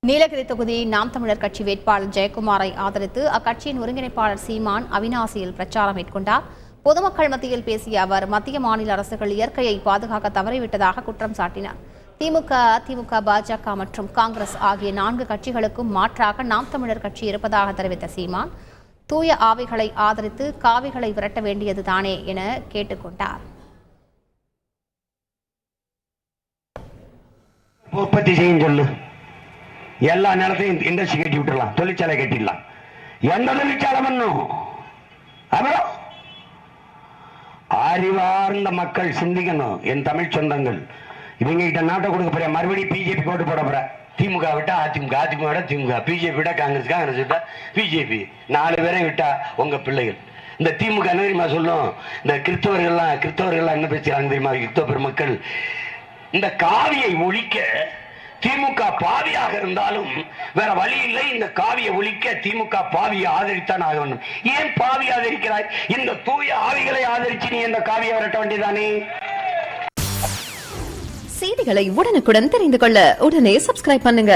நீலகிரி தொகுதி நாம் தமிழர் கட்சி வேட்பாளர் ஜெயக்குமாரை ஆதரித்து அக்கட்சியின் ஒருங்கிணைப்பாளர் சீமான் அவிநாசியில் பிரச்சாரம் மேற்கொண்டார். பொதுமக்கள் மத்தியில் பேசிய அவர் மத்திய மாநில அரசுகள் இயற்கையை பாதுகாக்க தவறிவிட்டதாக குற்றம் சாட்டினார். திமுக, அதிமுக, பாஜக மற்றும் காங்கிரஸ் ஆகிய 4 கட்சிகளுக்கும் மாற்றாக நாம் தமிழர் கட்சி இருப்பதாக தெரிவித்த சீமான், தூய ஆவிகளை ஆதரித்து காவிகளை விரட்ட வேண்டியதுதானே என கேட்டுக்கொண்டார். உற்பத்தி செய்யும் சொல்லு, எல்லா நிலத்தையும் இண்டஸ்ட்ரி கட்டி விட்டுலாம், தொழிற்சாலை கட்டிடலாம். எந்த தொழிற்சாலை பண்ணும்? அப்புறம் அறிவார்ந்த மக்கள் சிந்திக்கணும். என் தமிழ் சொந்தங்கள், இவங்க கிட்ட நாட்டை கொடுக்க போற, மறுபடியும் பிஜேபி கோட்டு போட போற. திமுக விட்டா அதிமுக, அதிமுக விட திமுக, பிஜேபி விட்டா காங்கிரஸ், காங்கிரஸ் விட்டா பிஜேபி, 4 பேரை விட்டா உங்க பிள்ளைகள். இந்த திமுக என்ன தெரியுமா சொல்லும்? இந்த கிறிஸ்தவர்கள்லாம் என்ன பேசுறாங்க தெரியுமா? கிறிஸ்தவ பெருமக்கள், இந்த காவியை ஒழிக்க திமுக பாவியாக இருந்தாலும் வேற வழி இல்லை, இந்த காவியை ஒழிக்க திமுக பாவியை ஆதரித்தான் ஆக வேண்டும். ஏன் பாவி ஆதரிக்கிறாய்? இந்த தூய ஆவிகளை ஆதரிச்சு நீ இந்த காவியை விரட்ட வேண்டியதானே. செய்திகளை உடனுக்குடன் தெரிந்து கொள்ள உடனே சப்ஸ்கிரைப் பண்ணுங்க.